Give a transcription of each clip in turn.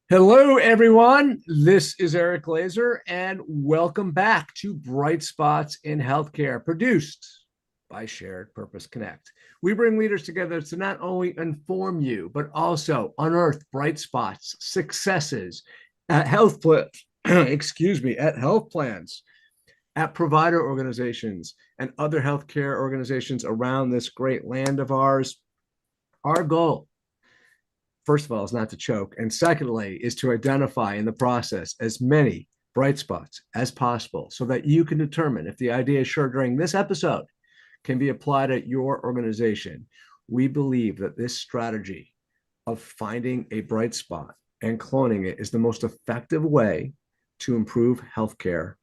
Hello, everyone. This is Eric Laser, and welcome back to Bright Spots in Healthcare, produced by Shared Purpose Connect. We bring leaders together to not only inform you, but also unearth bright spots, successes at health plans, at health plans, at provider organizations, and other healthcare organizations around this great land of ours. Our goal, first of all, is not to choke. And secondly, is to identify in the process as many bright spots as possible so that you can determine if the idea shared during this episode can be applied at your organization. We believe that this strategy of finding a bright spot and cloning it is the most effective way to improve healthcare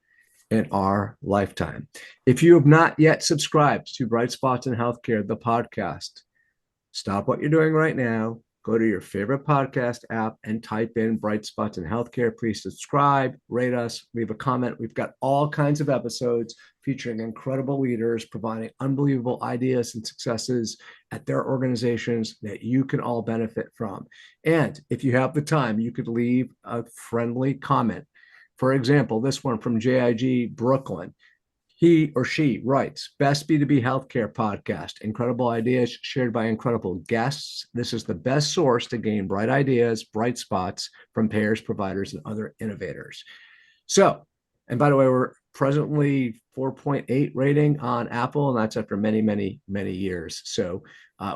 in our lifetime. If you have not yet subscribed to Bright Spots in Healthcare, the podcast, stop what you're doing right now. Go to your favorite podcast app and type in Bright Spots in Healthcare. Please subscribe, rate us, leave a comment. We've got all kinds of episodes featuring incredible leaders providing unbelievable ideas and successes at their organizations that you can all benefit from. And if you have the time, you could leave a friendly comment. For example, this one from JIG Brooklyn. He or she writes, best B2B healthcare podcast, incredible ideas shared by incredible guests. This is the best source to gain bright ideas, bright spots from payers, providers, and other innovators. So, and by the way, we're presently 4.8 rating on Apple, and that's after many, many, many years. So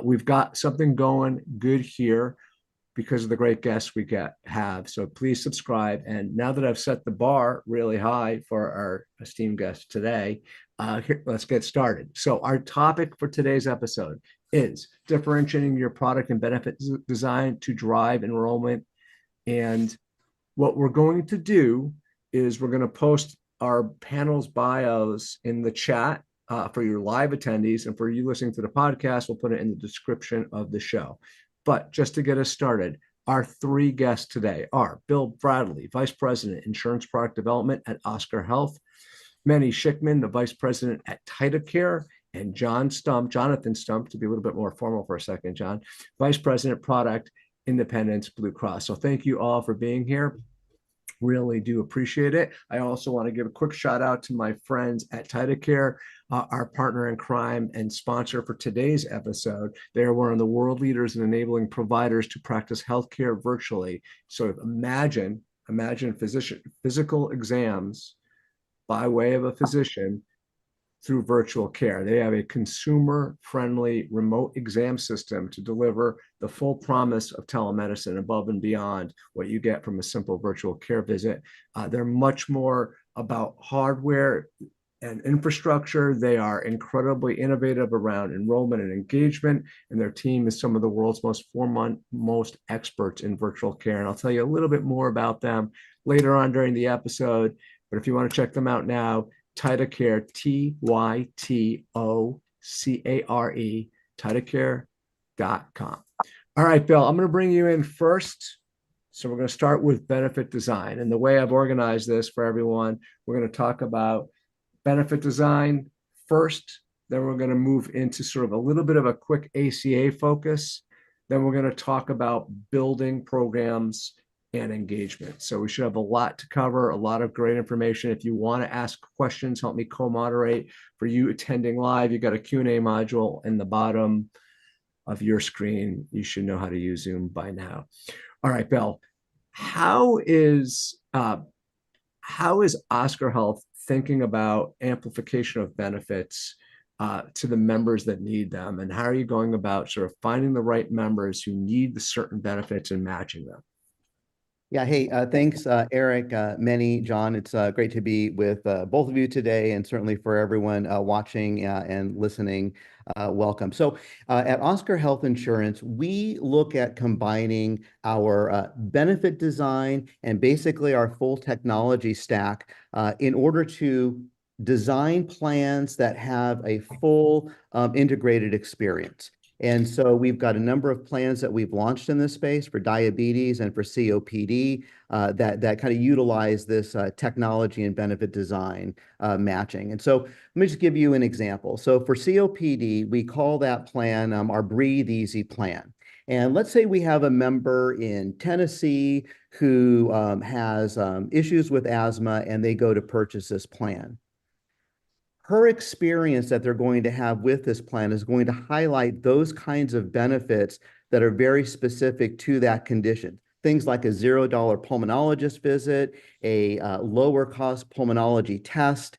we've got something going good here because of the great guests we have. So please subscribe. And now that I've set the bar really high for our esteemed guest today, let's get started. So our topic for today's episode is differentiating your product and benefit design to drive enrollment. And what we're going to do is we're going to post our panel's bios in the chat for your live attendees. And for you listening to the podcast, we'll put it in the description of the show. But just to get us started, our three guests today are Bill Bradley, Vice President, Insurance Product Development at Oscar Health, Meni Shikhman, the Vice President at TytoCare, and Jonathan Stump, to be a little bit more formal for a second, John, Vice President, Product, Independence Blue Cross. So thank you all for being here. Really do appreciate it. I also want to give a quick shout out to my friends at TytoCare, our partner in crime and sponsor for today's episode. They are one of the world leaders in enabling providers to practice healthcare virtually. So imagine physical exams by way of a physician through virtual care. They have a consumer-friendly remote exam system to deliver the full promise of telemedicine above and beyond what you get from a simple virtual care visit. They're much more about hardware and infrastructure. They are incredibly innovative around enrollment and engagement, and their team is some of the world's most experts in virtual care. And I'll tell you a little bit more about them later on during the episode. But if you want to check them out now, TytoCare, TytoCare, TytoCare.com. All right, Bill, I'm going to bring you in first. So we're going to start with benefit design. And the way I've organized this for everyone, we're going to talk about benefit design first. Then we're going to move into sort of a little bit of a quick ACA focus. Then we're going to talk about building programs and engagement. So we should have a lot to cover, a lot of great information. If you want to ask questions, help me co-moderate. For you attending live, you got a Q&A module in the bottom of your screen. You should know how to use Zoom by now. All right, Bill, how is Oscar Health thinking about amplification of benefits to the members that need them? And how are you going about sort of finding the right members who need the certain benefits and matching them? Yeah, hey, thanks, Eric, Meni, John. It's great to be with both of you today, and certainly for everyone watching and listening, welcome. So at Oscar Health Insurance, we look at combining our benefit design and basically our full technology stack in order to design plans that have a full integrated experience. And so we've got a number of plans that we've launched in this space for diabetes and for COPD that kind of utilize this technology and benefit design matching. And so let me just give you an example. So for COPD, we call that plan our Breathe Easy plan. And let's say we have a member in Tennessee who has issues with asthma and they go to purchase this plan. Her experience that they're going to have with this plan is going to highlight those kinds of benefits that are very specific to that condition. Things like a $0 pulmonologist visit, a lower cost pulmonology test,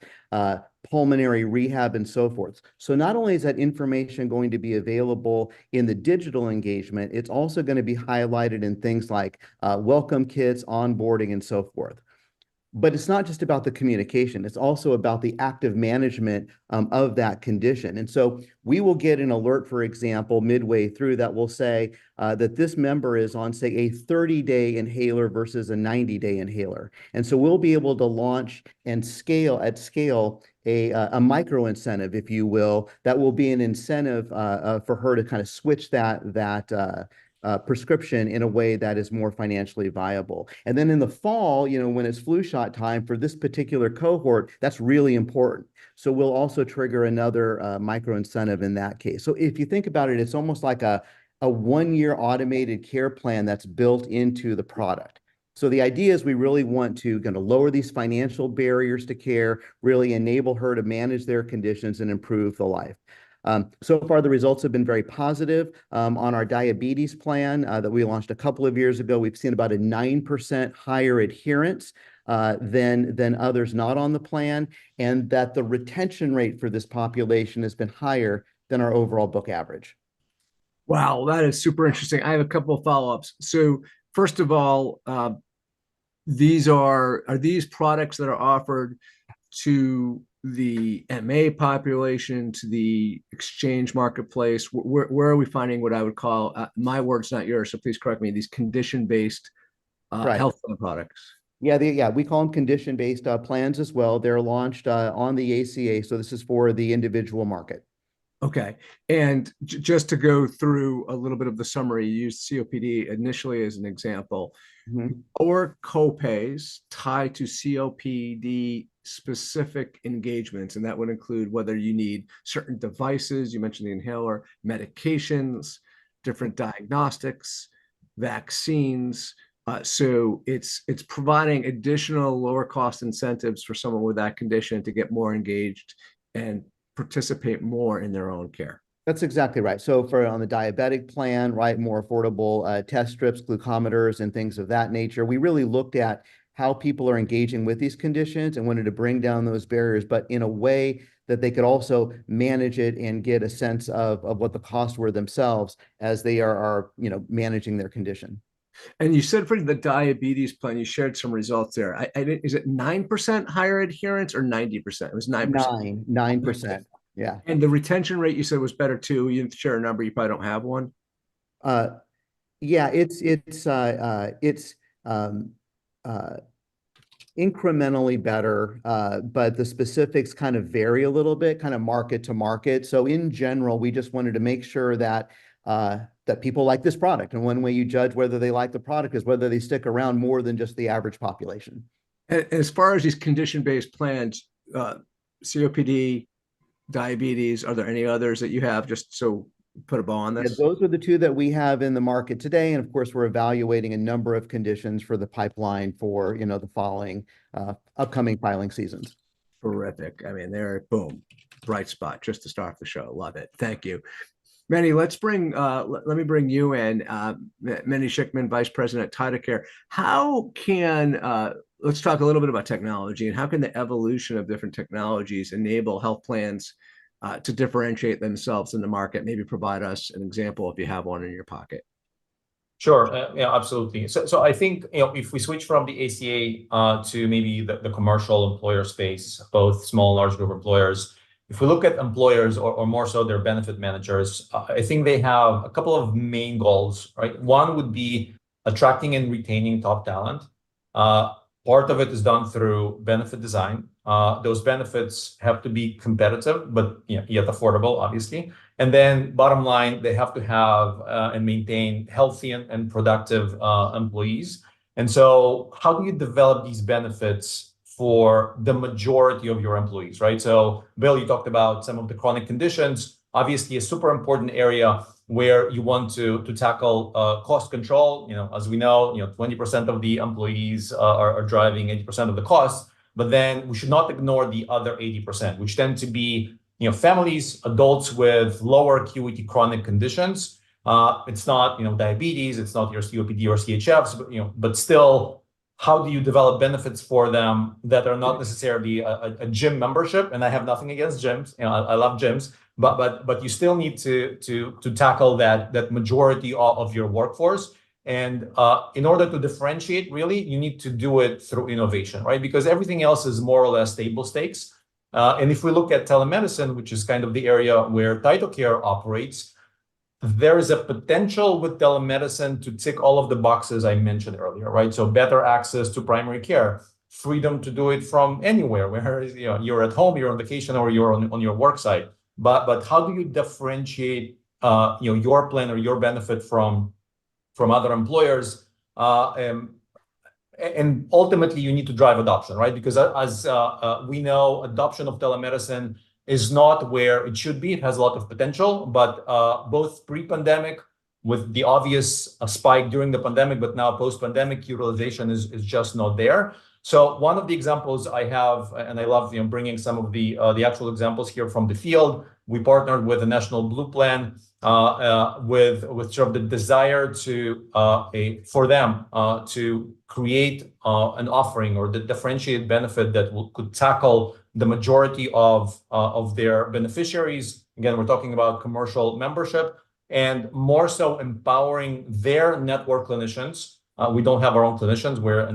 pulmonary rehab, and so forth. So not only is that information going to be available in the digital engagement, it's also going to be highlighted in things like welcome kits, onboarding, and so forth. But it's not just about the communication. It's also about the active management of that condition. And so we will get an alert, for example, midway through that will say that this member is on, say, a 30-day inhaler versus a 90-day inhaler. And so we'll be able to launch and scale a micro incentive, if you will, that will be an incentive for her to kind of switch that prescription in a way that is more financially viable. And then in the fall, when it's flu shot time for this particular cohort, that's really important. So we'll also trigger another micro incentive in that case. So if you think about it, it's almost like a 1-year automated care plan that's built into the product. So the idea is we really want to kind of lower these financial barriers to care, really enable her to manage their conditions and improve the life. So far, the results have been very positive. On our diabetes plan that we launched a couple of years ago, we've seen about a 9% higher adherence than others not on the plan, and that the retention rate for this population has been higher than our overall book average. Wow, that is super interesting. I have a couple of follow-ups. So first of all, these are these products that are offered to the MA population, to the exchange marketplace? Where are we finding what I would call, my words, not yours, so please correct me, these condition-based Right. health plan products? Yeah, we call them condition-based plans as well. They're launched on the ACA, so this is for the individual market. Okay. And just to go through a little bit of the summary, you used COPD initially as an example. Or copays tied to COPD specific engagements, and that would include whether you need certain devices, you mentioned the inhaler, medications, different diagnostics, vaccines. So it's providing additional lower cost incentives for someone with that condition to get more engaged and participate more in their own care. That's exactly right. So on the diabetic plan, right, more affordable test strips, glucometers, and things of that nature. We really looked at how people are engaging with these conditions and wanted to bring down those barriers, but in a way that they could also manage it and get a sense of what the costs were themselves as they are managing their condition. And you said for the diabetes plan, you shared some results there. Is it 9% higher adherence or 90%? It was 9%. 9%. Yeah. And the retention rate you said was better too. You didn't share a number. You probably don't have one. Yeah, it's incrementally better, but the specifics kind of vary a little bit, kind of market to market. So in general, we just wanted to make sure that people like this product. And one way you judge whether they like the product is whether they stick around more than just the average population. And as far as these condition-based plans, COPD, diabetes, are there any others that you have, just so put a bow on this? Yeah, those are the two that we have in the market today. And of course, we're evaluating a number of conditions for the pipeline for, the following upcoming filing seasons. Terrific. I mean, they're boom, bright spot just to start the show. Love it. Thank you. Meni, let me bring you in. Meni Shikhman, Vice President at TytoCare. Let's talk a little bit about technology and how can the evolution of different technologies enable health plans to differentiate themselves in the market? Maybe provide us an example if you have one in your pocket. Sure. Yeah, absolutely. So I think, if we switch from the ACA to maybe the commercial employer space, both small and large group employers, if we look at employers or more so their benefit managers, I think they have a couple of main goals, right? One would be attracting and retaining top talent. Part of it is done through benefit design. Those benefits have to be competitive, but yet affordable, obviously. And then bottom line, they have to have and maintain healthy and productive employees. And so how do you develop these benefits for the majority of your employees, right? So Bill, you talked about some of the chronic conditions, obviously a super important area where you want to tackle cost control. As we know, 20% of the employees are driving 80% of the costs, but then we should not ignore the other 80%, which tend to be families, adults with lower acuity chronic conditions. It's not diabetes, it's not your COPD or CHFs, but still, how do you develop benefits for them that are not necessarily a gym membership? And I have nothing against gyms. I love gyms, but you still need to tackle that majority of your workforce. And in order to differentiate, really, you need to do it through innovation, right? Because everything else is more or less table stakes. And if we look at telemedicine, which is kind of the area where TytoCare operates, there is a potential with telemedicine to tick all of the boxes I mentioned earlier, right? So better access to primary care, freedom to do it from anywhere, where you're at home, you're on vacation, or you're on your work site. But how do you differentiate your plan or your benefit from other employers? And ultimately, you need to drive adoption, right? Because as we know, adoption of telemedicine is not where it should be. It has a lot of potential, but both pre-pandemic with the obvious spike during the pandemic, but now post-pandemic utilization is just not there. So one of the examples I have, and I love bringing some of the actual examples here from the field. We partnered with the National Blue Plan with sort of the desire for them to create an offering or the differentiated benefit that could tackle the majority of their beneficiaries. Again, we're talking about commercial membership, and more so empowering their network clinicians. We don't have our own clinicians, we're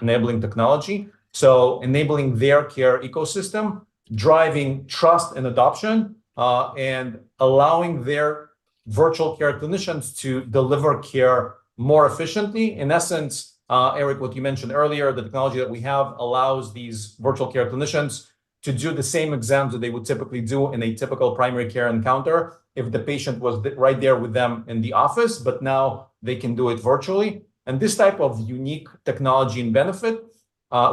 enabling technology. So enabling their care ecosystem, driving trust and adoption, and allowing their virtual care clinicians to deliver care more efficiently. In essence, Eric, what you mentioned earlier, the technology that we have allows these virtual care clinicians to do the same exams that they would typically do in a typical primary care encounter if the patient was right there with them in the office, but now they can do it virtually. And this type of unique technology and benefit,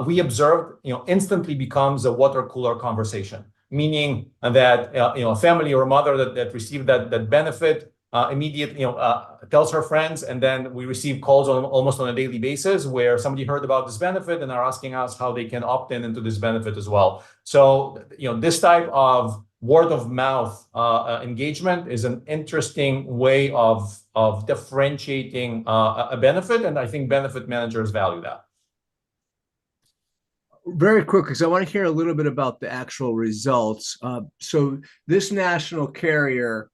we observed, instantly becomes a water cooler conversation, meaning that a family or a mother that received that benefit immediately tells her friends, and then we receive calls almost on a daily basis where somebody heard about this benefit and are asking us how they can opt into this benefit as well. So this type of word of mouth engagement is an interesting way of differentiating a benefit, and I think benefit managers value that. Very quick, because I want to hear a little bit about the actual results. So this national carrier,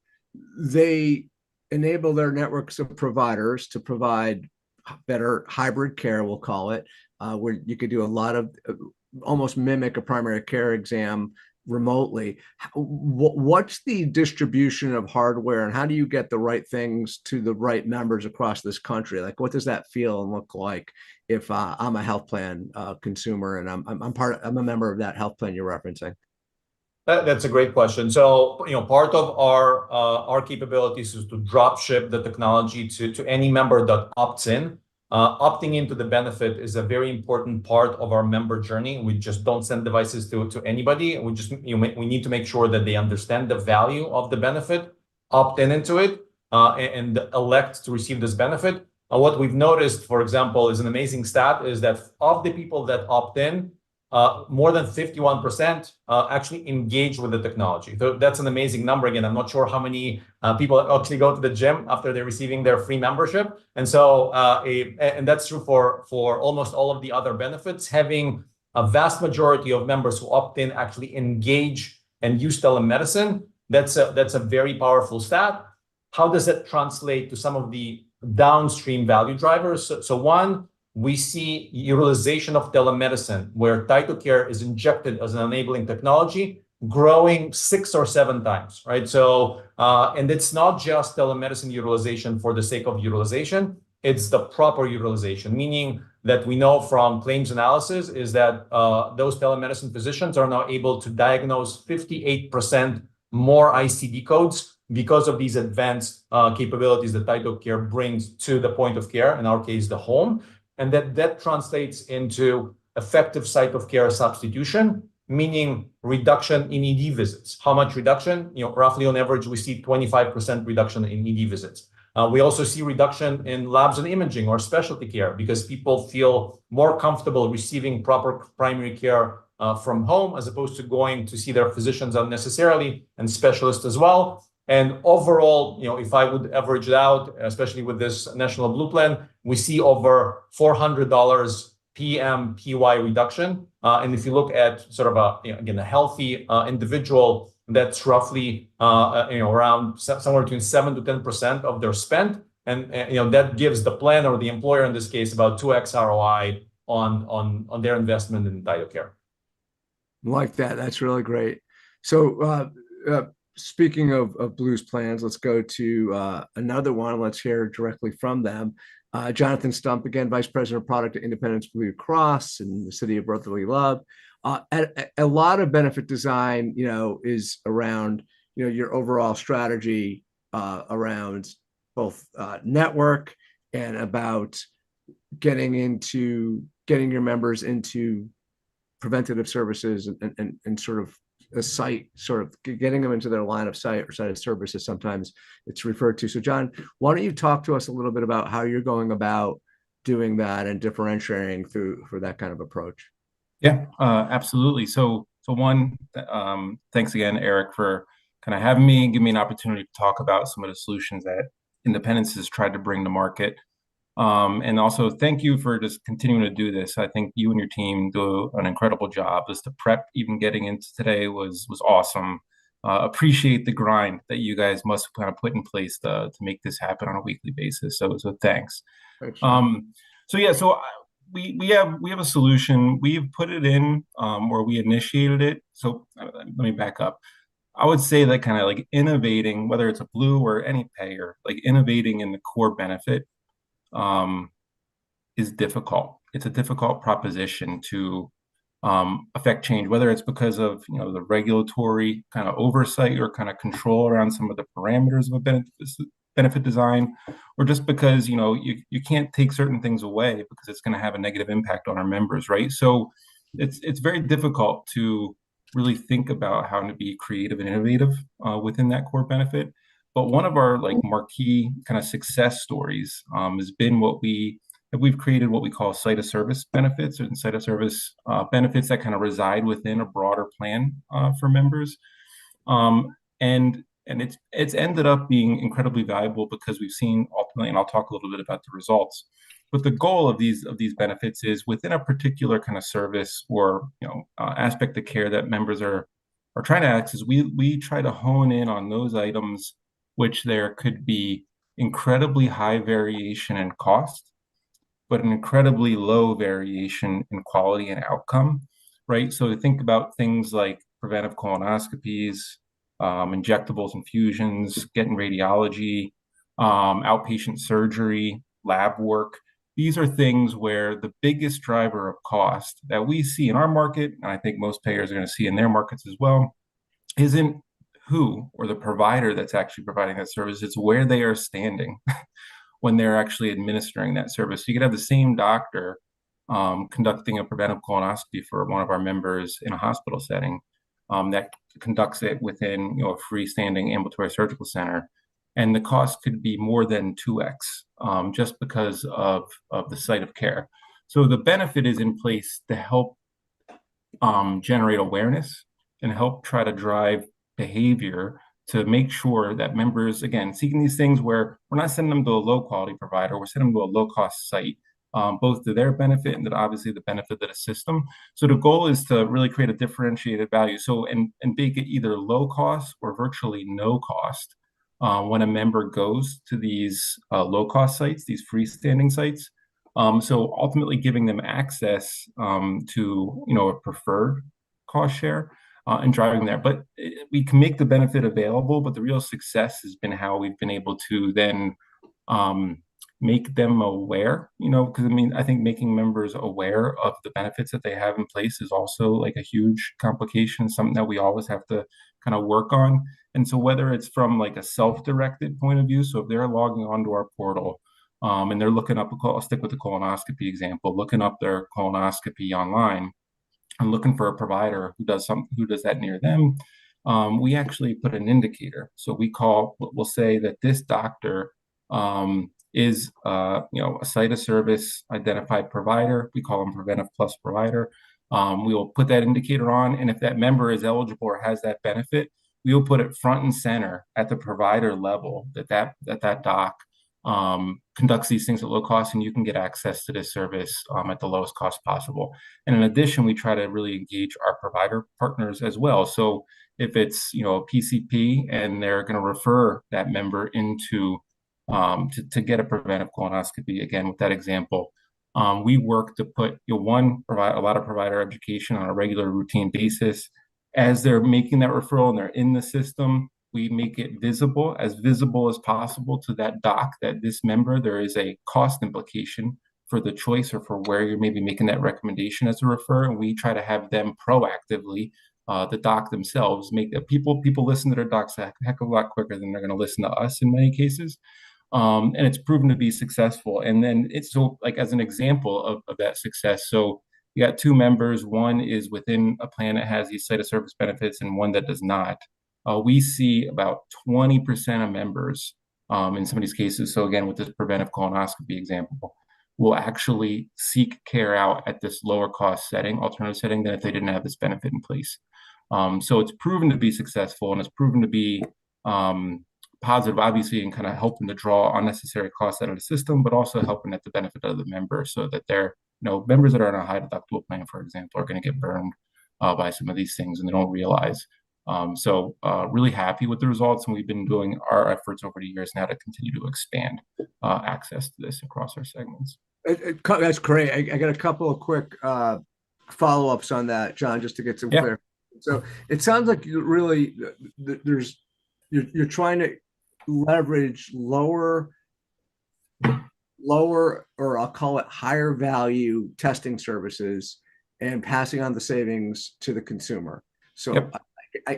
they enable their networks of providers to provide better hybrid care, we'll call it, where you could do a lot of almost mimic a primary care exam remotely. What's the distribution of hardware, and how do you get the right things to the right members across this country? Like, what does that feel and look like if I'm a health plan consumer and I'm a member of that health plan you're referencing? That's a great question. So, part of our capabilities is to drop ship the technology to any member that opts in. Opting into the benefit is a very important part of our member journey. We just don't send devices to anybody. We need to make sure that they understand the value of the benefit, opt into it, and elect to receive this benefit. What we've noticed, for example, is an amazing stat, is that of the people that opt in, more than 51% actually engage with the technology. So that's an amazing number. Again, I'm not sure how many people actually go to the gym after they're receiving their free membership. And so, and that's true for almost all of the other benefits. Having a vast majority of members who opt in actually engage and use telemedicine, that's a very powerful stat. How does that translate to some of the downstream value drivers? So one, we see utilization of telemedicine where TytoCare is injected as an enabling technology growing 6 or 7 times, right? So, and it's not just telemedicine utilization for the sake of utilization, it's the proper utilization, meaning that we know from claims analysis is that those telemedicine physicians are now able to diagnose 58% more ICD codes because of these advanced capabilities that TytoCare brings to the point of care, in our case, the home, and that translates into effective site of care substitution, meaning reduction in ED visits. How much reduction? Roughly on average, we see 25% reduction in ED visits. We also see reduction in labs and imaging or specialty care because people feel more comfortable receiving proper primary care from home as opposed to going to see their physicians unnecessarily and specialists as well. And overall, if I would average it out, especially with this National Blue Plan, we see over $400 PMPY reduction. And if you look at sort of a healthy individual, that's roughly around somewhere between 7 to 10% of their spend, and that gives the plan or the employer in this case about 2x ROI on their investment in TytoCare. Like that. That's really great. So speaking of Blues plans, let's go to another one. Let's hear directly from them. Jonathan Stump, again, Vice President of Product at Independence Blue Cross in the city of Brotherly Love. A lot of benefit design, is around, your overall strategy around both network and about getting your members into preventative services and sort of a site, sort of getting them into their line of sight or site of services. Sometimes it's referred to. So John, why don't you talk to us a little bit about how you're going about doing that and differentiating for that kind of approach? Yeah, absolutely. So one, thanks again, Eric, for kind of having me and giving me an opportunity to talk about some of the solutions that Independence has tried to bring to market. And also thank you for just continuing to do this. I think you and your team do an incredible job. Just the prep, even getting into today was awesome. Appreciate the grind that you guys must kind of put in place to make this happen on a weekly basis. So thanks. Thanks. So we have a solution. We've put it in where we initiated it. So let me back up. I would say that kind of like innovating, whether it's a Blue or any payer, like innovating in the core benefit is difficult. It's a difficult proposition to affect change, whether it's because of the regulatory kind of oversight or kind of control around some of the parameters of a benefit design, or just because you can't take certain things away because it's going to have a negative impact on our members, right? So it's very difficult to really think about how to be creative and innovative within that core benefit. But one of our marquee kind of success stories has been we've created what we call site of service benefits, and site of service benefits that kind of reside within a broader plan for members. And it's ended up being incredibly valuable because we've seen ultimately, and I'll talk a little bit about the results. But the goal of these benefits is within a particular kind of service or aspect of care that members are trying to access. We try to hone in on those items which there could be incredibly high variation in cost, but an incredibly low variation in quality and outcome, right? So think about things like preventive colonoscopies, injectables, infusions, getting radiology, outpatient surgery, lab work. These are things where the biggest driver of cost that we see in our market, and I think most payers are going to see in their markets as well, isn't who or the provider that's actually providing that service. It's where they are standing when they're actually administering that service. So you could have the same doctor conducting a preventive colonoscopy for one of our members in a hospital setting that conducts it within a freestanding ambulatory surgical center, and the cost could be more than 2x just because of the site of care. So the benefit is in place to help generate awareness and help try to drive behavior to make sure that members, again, seeking these things where we're not sending them to a low quality provider, we're sending them to a low cost site, both to their benefit and obviously the benefit of the system. So the goal is to really create a differentiated value. So and make it either low cost or virtually no cost when a member goes to these low cost sites, these freestanding sites. So ultimately giving them access to a preferred cost share. And driving there. But we can make the benefit available, but the real success has been how we've been able to then make them aware, because I mean, I think making members aware of the benefits that they have in place is also like a huge complication, something that we always have to kind of work on. And so whether it's from like a self-directed point of view, so if they're logging onto our portal, and they're looking up, I'll stick with the colonoscopy example, looking up their colonoscopy online and looking for a provider who does that near them, we actually put an indicator. So we'll say that this doctor is a site of service identified provider. We call them Preventive Plus provider. We will put that indicator on, and if that member is eligible or has that benefit, we will put it front and center at the provider level that doc conducts these things at low cost, and you can get access to this service at the lowest cost possible. And in addition, we try to really engage our provider partners as well. So if it's a PCP and they're going to refer that member into to get a preventive colonoscopy, again with that example, we work to put provide a lot of provider education on a regular routine basis. As they're making that referral and they're in the system, we make it visible as possible to that doc that this member, there is a cost implication for the choice or for where you're maybe making that recommendation as a refer. And we try to have them proactively, the doc themselves, make that people listen to their docs a heck of a lot quicker than they're going to listen to us in many cases. And it's proven to be successful. And then it's so like as an example of that success. So you got two members, one is within a plan that has these site of service benefits and one that does not. We see about 20% of members in some of these cases. So again, with this preventive colonoscopy example, will actually seek care out at this lower cost setting, alternative setting, than if they didn't have this benefit in place. So it's proven to be successful, and it's proven to be positive, obviously, and kind of helping to draw unnecessary costs out of the system, but also helping at the benefit of the member, so that they're, members that are in a high deductible plan, for example, are going to get burned by some of these things, and they don't realize. So really happy with the results, and we've been doing our efforts over the years now to continue to expand access to this across our segments. That's great. I got a couple of quick follow-ups on that, John, just to get some clarity. So it sounds like you're trying to leverage lower, or I'll call it higher value testing services and passing on the savings to the consumer. So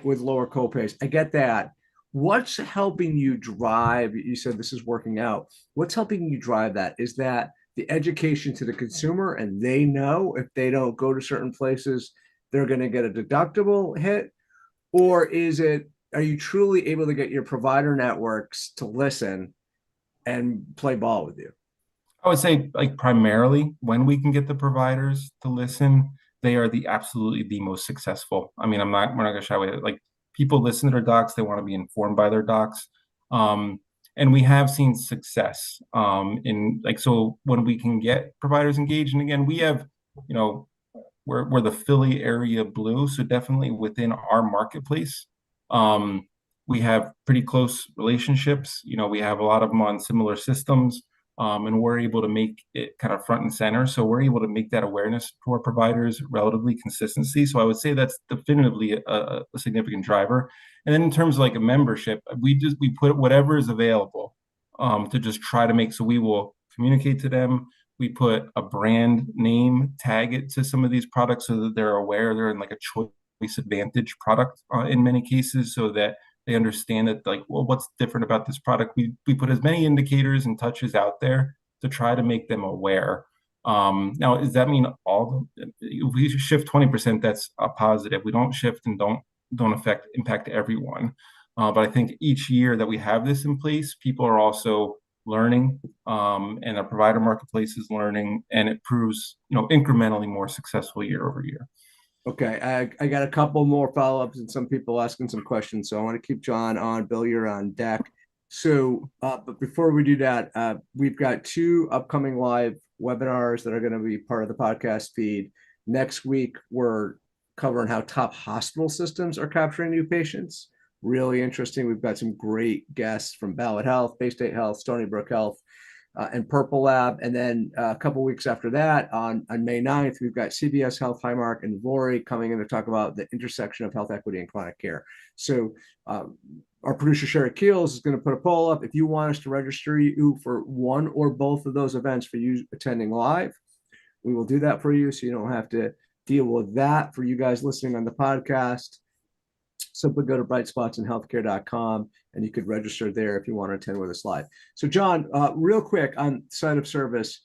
with lower copays, I get that. What's helping you drive? You said this is working out. What's helping you drive that? Is that the education to the consumer, and they know if they don't go to certain places, they're going to get a deductible hit? Or are you truly able to get your provider networks to listen and play ball with you? I would say, like, primarily when we can get the providers to listen, they are absolutely the most successful. I mean, we're not going to shy away. Like, people listen to their docs, they want to be informed by their docs. And we have seen success so when we can get providers engaged, and again, we have, we're the Philly area blue, so definitely within our marketplace, we have pretty close relationships. We have a lot of them on similar systems, and we're able to make it kind of front and center. So we're able to make that awareness to our providers relatively consistency. So I would say that's definitively a significant driver. And then in terms of like a membership, we put whatever is available to just try to make, so we will communicate to them. We put a brand name, tag it to some of these products so that they're aware they're in like a choice advantage product in many cases, so that they understand that, like, well, what's different about this product? We put as many indicators and touches out there to try to make them aware. Now, does that mean if we shift 20%, that's a positive. We don't shift and don't impact everyone. But I think each year that we have this in place, people are also learning, and the provider marketplace is learning, and it proves, incrementally more successful year over year. Okay, I got a couple more follow-ups and some people asking some questions, so I want to keep John on. Bill, you're on deck. So, but before we do that, we've got 2 upcoming live webinars that are going to be part of the podcast feed. Next week, we're covering how top hospital systems are capturing new patients. Really interesting. We've got some great guests from Ballot Health, Bay State Health, Stony Brook Health, and Purple Lab. And then a couple weeks after that, on May 9th, we've got CVS Health, Highmark, and Vori coming in to talk about the intersection of health equity and chronic care. So our producer Sherry Keels is going to put a poll up. If you want us to register you for one or both of those events for you attending live, we will do that for you, so you don't have to deal with that. For you guys listening on the podcast, simply go to brightspotsandhealthcare.com and you could register there if you want to attend with us live. So John, real quick on site of service,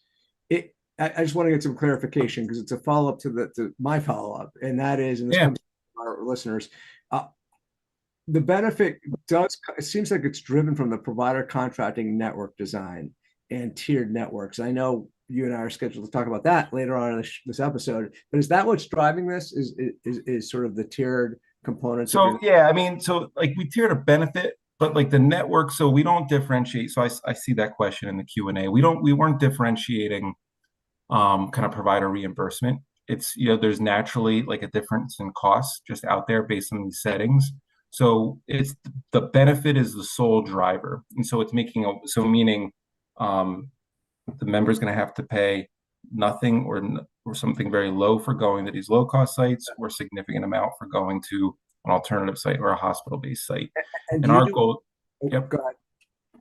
I just want to get some clarification because it's a follow-up to my follow-up, and that is, and this Yeah. comes from our listeners, the benefit it seems like it's driven from the provider contracting network design and tiered networks. I know you and I are scheduled to talk about that later on in this episode, but is that what's driving this? Is sort of the tiered components? So yeah, I mean, so like we tiered a benefit, but like the network, so we don't differentiate. So I see that question in the Q&A. We weren't differentiating kind of provider reimbursement. It's, there's naturally like a difference in costs just out there based on these settings. So it's the benefit is the sole driver. And so it's meaning the member's going to have to pay nothing or something very low for going to these low cost sites, or significant amount for going to an alternative site or a hospital-based site. And And our goal, yep. Go ahead.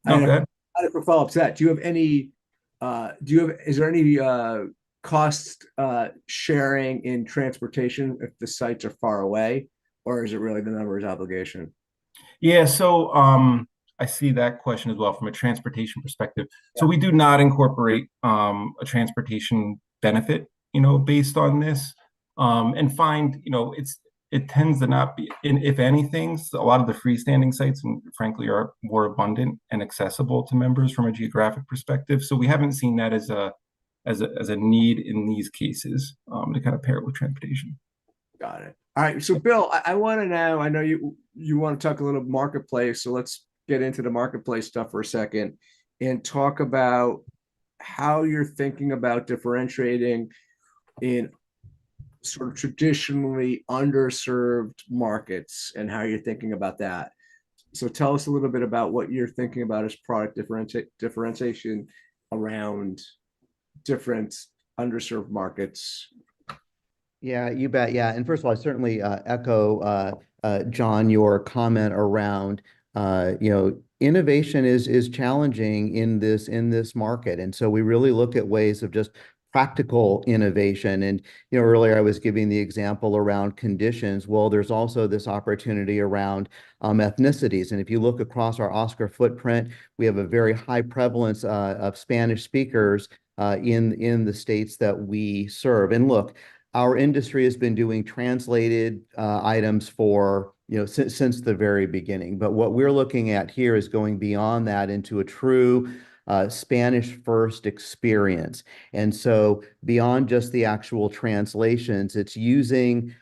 No, go ahead. For follow-up to that, do you have any is there any cost sharing in transportation if the sites are far away, or is it really the member's obligation? Yeah, so I see that question as well from a transportation perspective. So we do not incorporate a transportation benefit, based on this, and find, it tends to not be, if anything, a lot of the freestanding sites, and frankly, are more abundant and accessible to members from a geographic perspective. So we haven't seen that as a need in these cases to kind of pair it with transportation. Got it. All right. So Bill, I want to know, I know you want to talk a little marketplace. So let's get into the marketplace stuff for a second and talk about how you're thinking about differentiating in sort of traditionally underserved markets and how you're thinking about that. So tell us a little bit about what you're thinking about as product differentiation around different underserved markets. Yeah, you bet. Yeah. And first of all, I certainly echo, John, your comment around, innovation is challenging in this market. And so we really look at ways of just practical innovation. And, earlier I was giving the example around conditions. Well, there's also this opportunity around ethnicities. And if you look across our Oscar footprint, we have a very high prevalence of Spanish speakers in the states that we serve. And look, our industry has been doing translated items for, since the very beginning. But what we're looking at here is going beyond that into a true Spanish first experience. And so beyond just the actual translations, it's using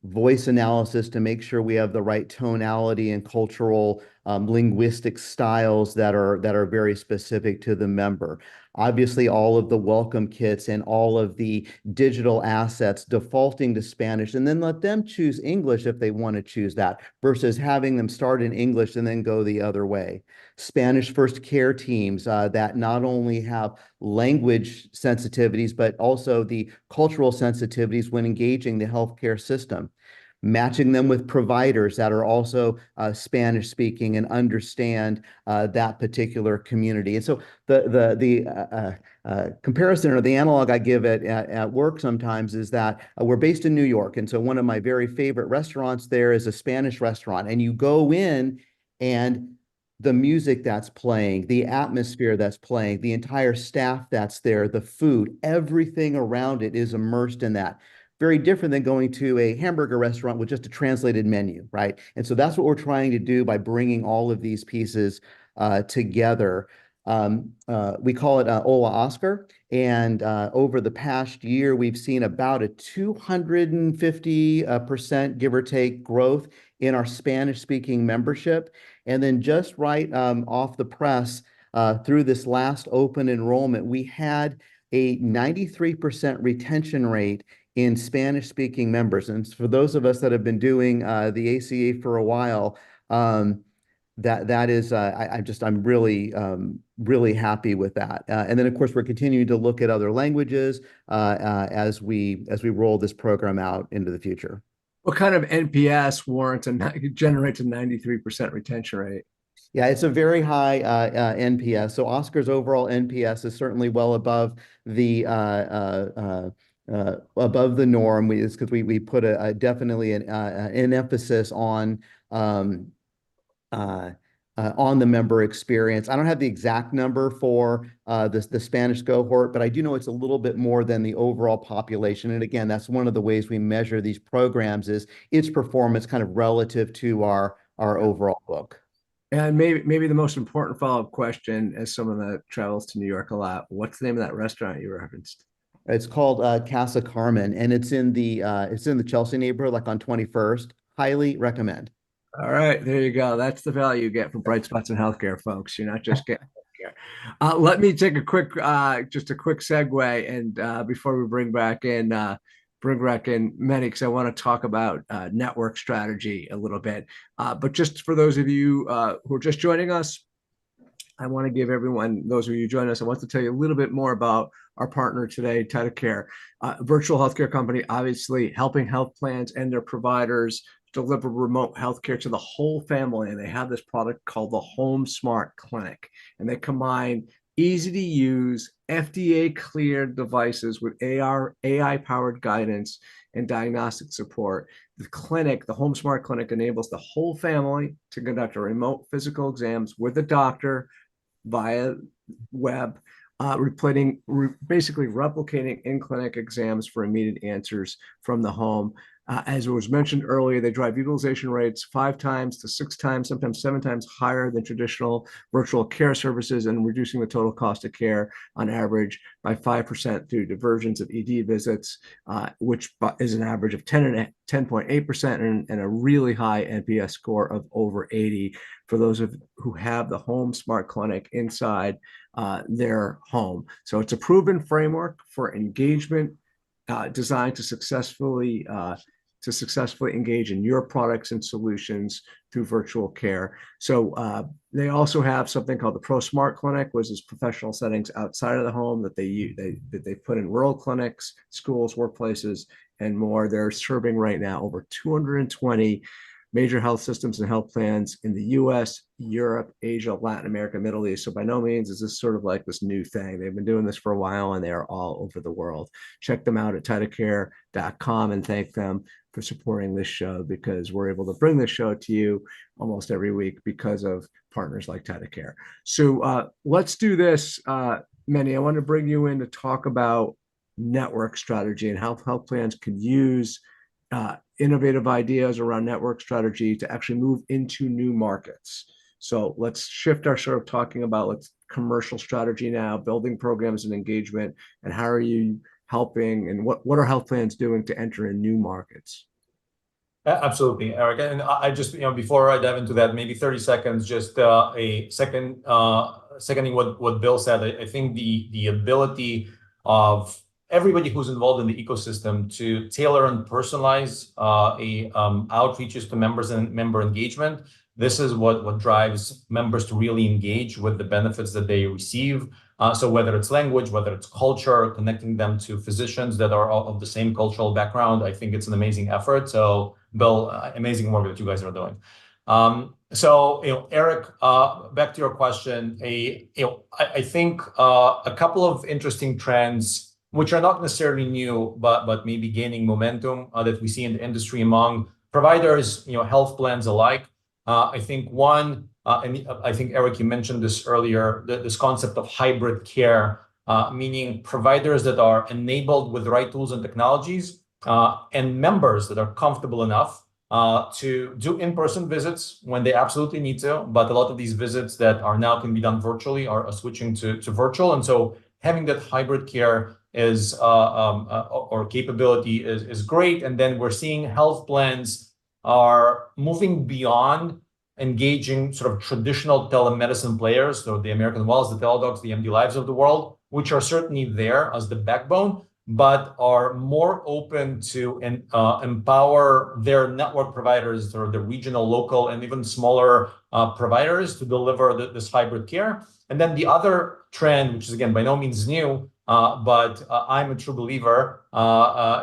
voice analysis to make sure we have the right tonality and cultural linguistic styles that are very specific to the member. Obviously, all of the welcome kits and all of the digital assets defaulting to Spanish, and then let them choose English if they want to choose that, versus having them start in English and then go the other way. Spanish first care teams that not only have language sensitivities, but also the cultural sensitivities when engaging the healthcare system. Matching them with providers that are also Spanish speaking and understand that particular community. And so the comparison or the analog I give at work sometimes is that we're based in New York. And so one of my very favorite restaurants there is a Spanish restaurant. And you go in and the music that's playing, the atmosphere that's playing, the entire staff that's there, the food, everything around it is immersed in that. Very different than going to a hamburger restaurant with just a translated menu, right? And so that's what we're trying to do by bringing all of these pieces together. We call it Hola Oscar. And over the past year, we've seen about a 250%, give or take, growth in our Spanish-speaking membership. And then just right off the press, through this last open enrollment, we had a 93% retention rate in Spanish-speaking members. And for those of us that have been doing the ACA for a while, that is, I'm really happy with that. And then of course we're continuing to look at other languages as we roll this program out into the future. What kind of NPS warrants and generates a 93% retention rate? Yeah, it's a very high NPS. So Oscar's overall NPS is certainly well above the norm. It's because we put definitely an emphasis on the member experience. I don't have the exact number for the Spanish cohort, but I do know it's a little bit more than the overall population. And again, that's one of the ways we measure these programs is its performance kind of relative to our overall book. And maybe the most important follow-up question, as someone that travels to New York a lot, what's the name of that restaurant you referenced? It's called Casa Carmen, and it's in the Chelsea neighborhood, like on 21st. Highly recommend. All right, there you go. That's the value you get from Bright Spots in Healthcare, folks. You're not just getting healthcare. Let me take just a quick segue, and before we bring back in Meni, because I want to talk about network strategy a little bit. But just for those of you who are just joining us, I want to give everyone, those of you joining us, I want to tell you a little bit more about our partner today, TytoCare, virtual healthcare company, obviously helping health plans and their providers deliver remote healthcare to the whole family. And they have this product called the Home Smart Clinic. And they combine easy to use, FDA cleared devices with AI powered guidance and diagnostic support. The Home Smart Clinic enables the whole family to conduct a remote physical exams with a doctor via web, basically replicating in-clinic exams for immediate answers from the home. As it was mentioned earlier, they drive utilization rates 5 times to 6 times, sometimes 7 times higher than traditional virtual care services, and reducing the total cost of care on average by 5% through diversions of ED visits, which is an average of 10.8% and a really high NPS score of over 80 for those who have the Home Smart Clinic inside their home. So it's a proven framework for engagement designed to successfully engage in your products and solutions through virtual care. So they also have something called the Pro Smart Clinic, which is professional settings outside of the home that they put in rural clinics, schools, workplaces, and more. They're serving right now over 220 major health systems and health plans in the US, Europe, Asia, Latin America, Middle East. So by no means is this sort of like this new thing. They've been doing this for a while and they are all over the world. Check them out at TytoCare.com and thank them for supporting this show, because we're able to bring this show to you almost every week because of partners like TytoCare. So let's do this, Meni. I want to bring you in to talk about network strategy and how health plans can use innovative ideas around network strategy to actually move into new markets. So let's shift our sort of talking about commercial strategy now, building programs and engagement, and how are you helping, and what are health plans doing to enter in new markets? Absolutely, Eric. And I just, before I dive into that, maybe 30 seconds, just seconding what Bill said. I think the ability of everybody who's involved in the ecosystem to tailor and personalize outreaches to members and member engagement. This is what drives members to really engage with the benefits that they receive. So whether it's language, whether it's culture, connecting them to physicians that are of the same cultural background, I think it's an amazing effort. So Bill, amazing work that you guys are doing. Eric, back to your question, I think a couple of interesting trends which are not necessarily new, but maybe gaining momentum that we see in the industry among providers, health plans alike. I think one, and I think Eric, you mentioned this earlier, this concept of hybrid care, meaning providers that are enabled with the right tools and technologies, and members that are comfortable enough to do in-person visits when they absolutely need to. But a lot of these visits that are now can be done virtually are switching to virtual. And so having that hybrid care is or capability is great. And then we're seeing health plans are moving beyond engaging sort of traditional telemedicine players, so the American Wells, the Teledocs, the MD Lives of the world, which are certainly there as the backbone, but are more open to empower their network providers or the regional, local, and even smaller providers to deliver this hybrid care. And then the other trend, which is again by no means new, but I'm a true believer,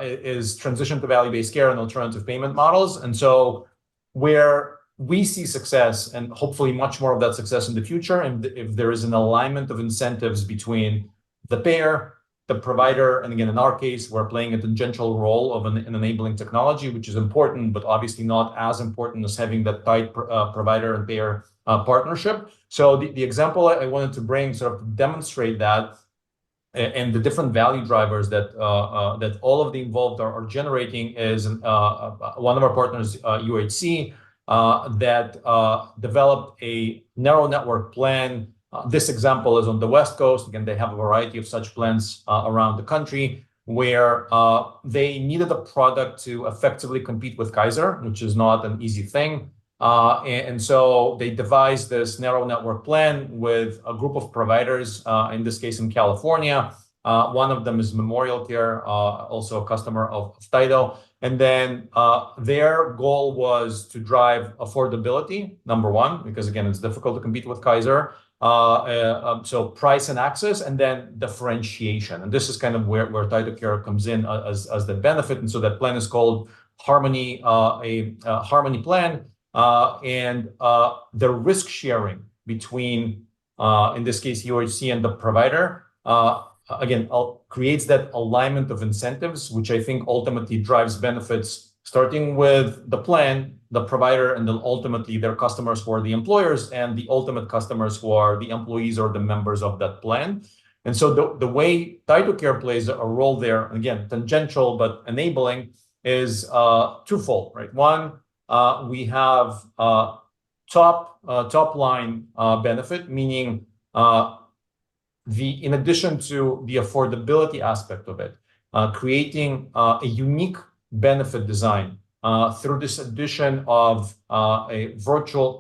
is transition to value-based care and alternative payment models. And so where we see success, and hopefully much more of that success in the future, and if there is an alignment of incentives between the payer, the provider, and again, in our case, we're playing a tangential role of an enabling technology, which is important, but obviously not as important as having that tight provider and payer partnership. So the example I wanted to bring sort of to demonstrate that, and the different value drivers that that all of the involved are generating is one of our partners, UHC, that developed a narrow network plan. This example is on the West Coast. Again, they have a variety of such plans around the country where they needed a product to effectively compete with Kaiser, which is not an easy thing. And so they devised this narrow network plan with a group of providers, in this case in California. One of them is Memorial Care, also a customer of Tyto. And then their goal was to drive affordability, number one, because again, it's difficult to compete with Kaiser. So price and access, and then differentiation. And this is kind of where TytoCare comes in as the benefit. And so that plan is called Harmony, a Harmony plan. And the risk sharing between, in this case, UHC and the provider, again, creates that alignment of incentives, which I think ultimately drives benefits, starting with the plan, the provider, and then ultimately their customers who are the employers, and the ultimate customers who are the employees or the members of that plan. And so the way TytoCare plays a role there, again, tangential but enabling, is twofold, right? One, we have top line benefit, meaning in addition to the affordability aspect of it, creating a unique benefit design through this addition of a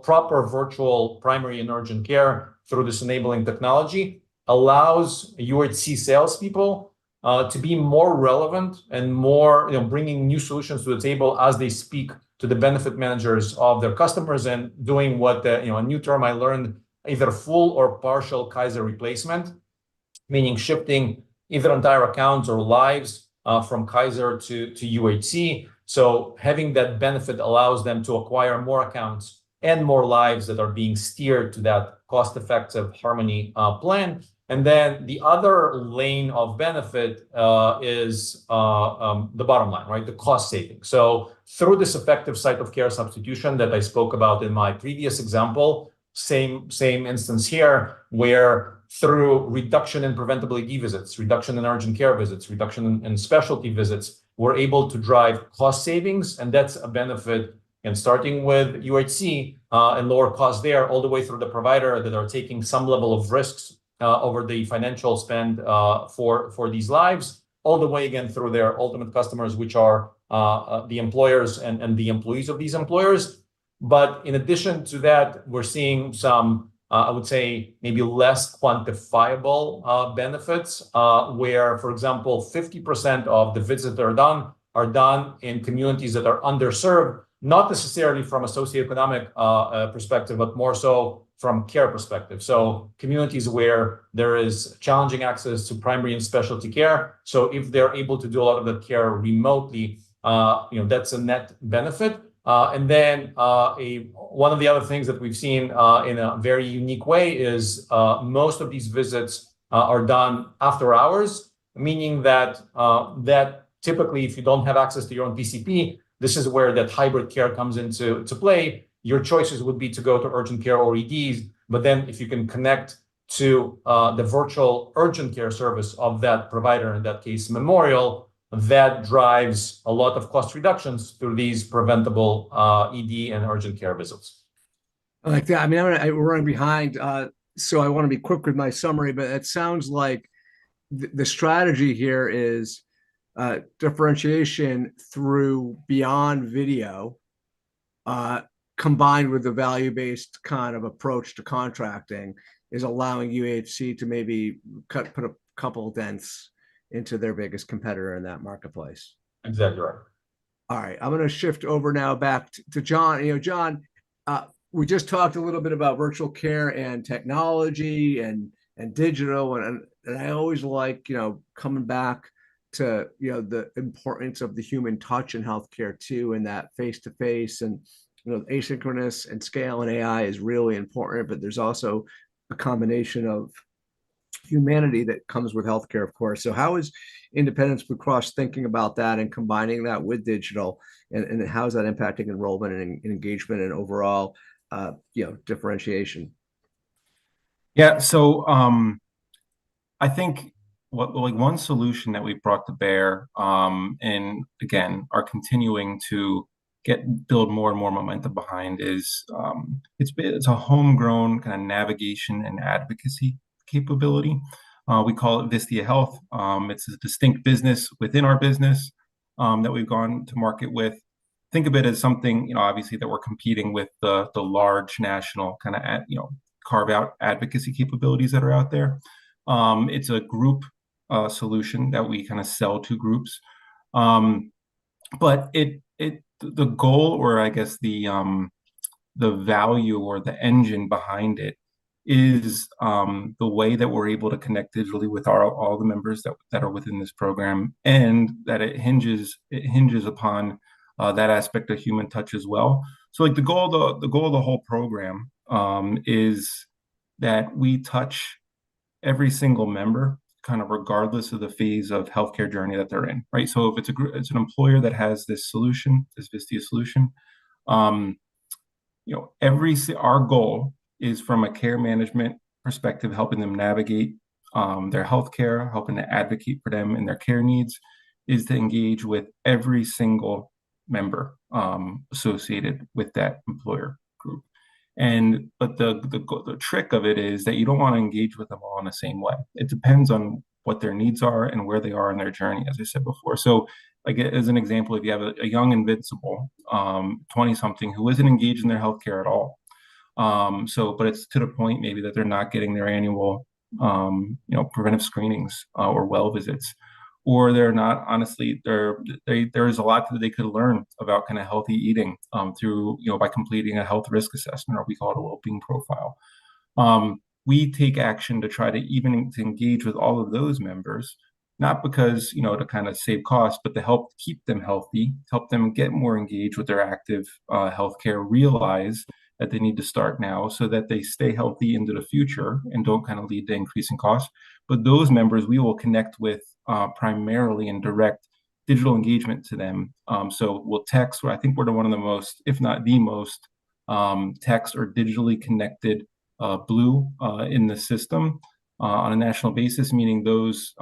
proper virtual primary and urgent care through this enabling technology allows UHC salespeople to be more relevant and more, bringing new solutions to the table as they speak to the benefit managers of their customers, and doing what a new term I learned, either full or partial Kaiser replacement, meaning shifting either entire accounts or lives from Kaiser to UHC. So having that benefit allows them to acquire more accounts and more lives that are being steered to that cost-effective Harmony plan. And then the other lane of benefit is the bottom line, right? The cost saving. So through this effective site of care substitution that I spoke about in my previous example, same instance here, where through reduction in preventable ED visits, reduction in urgent care visits, reduction in specialty visits, we're able to drive cost savings. And that's a benefit, and starting with UHC and lower costs there, all the way through the provider that are taking some level of risks over the financial spend for these lives, all the way again through their ultimate customers, which are the employers and the employees of these employers. But in addition to that, we're seeing some, I would say, maybe less quantifiable benefits, where, for example, 50% of the visits that are done in communities that are underserved, not necessarily from a socioeconomic perspective, but more so from care perspective. So communities where there is challenging access to primary and specialty care. So if they're able to do a lot of that care remotely, that's a net benefit. And then one of the other things that we've seen in a very unique way is most of these visits are done after hours, meaning that typically, if you don't have access to your own PCP, this is where that hybrid care comes into play. Your choices would be to go to urgent care or EDs, but then if you can connect to the virtual urgent care service of that provider, in that case, Memorial, that drives a lot of cost reductions through these preventable ED and urgent care visits. I like that. I mean, we're running behind, so I want to be quick with my summary, but it sounds like the strategy here is differentiation through beyond video, combined with the value-based kind of approach to contracting, is allowing UHC to maybe put a couple of dents into their biggest competitor in that marketplace. Exactly right. All right, I'm going to shift over now back to John. John, we just talked a little bit about virtual care and technology and digital, and And I always like, coming back to, the importance of the human touch in healthcare too, and that face to face and, asynchronous and scale and AI is really important, but there's also a combination of humanity that comes with healthcare, of course. So how is Independence Blue Cross thinking about that and combining that with digital, and how is that impacting enrollment and engagement and overall, differentiation? Yeah, so I think like one solution that we've brought to bear, and again are continuing to build more and more momentum behind is it's a homegrown kind of navigation and advocacy capability. We call it Vistia Health. It's a distinct business within our business that we've gone to market with. Think of it as something, obviously that we're competing with the large national kind of carve out advocacy capabilities that are out there. It's a group solution that we kind of sell to groups. But the goal, or I guess the value or the engine behind it is the way that we're able to connect digitally with all the members that are within this program, and that it hinges upon that aspect of human touch as well. So like the goal of the whole program is that we touch every single member, kind of regardless of the phase of healthcare journey that they're in, right? So if it's an employer that has this solution, this Vistia solution, our goal is from a care management perspective, helping them navigate their healthcare, helping to advocate for them and their care needs, is to engage with every single member associated with that employer group. But the trick of it is that you don't want to engage with them all in the same way. It depends on what their needs are and where they are in their journey, as I said before. So, like as an example, if you have a young invincible 20-something who isn't engaged in their healthcare at all, but it's to the point maybe that they're not getting their annual preventive screenings or well visits, or they're not, honestly, there's a lot that they could learn about kind of healthy eating through, by completing a health risk assessment, or we call it a well-being profile. We take action to try to engage with all of those members, not because, to kind of save costs, but to help keep them healthy, help them get more engaged with their active healthcare, realize that they need to start now so that they stay healthy into the future and don't kind of lead to increasing costs. But those members we will connect with primarily in direct digital engagement to them. So we'll text, I think we're one of the most, if not the most, text or digitally connected Blue in the system on a national basis, meaning those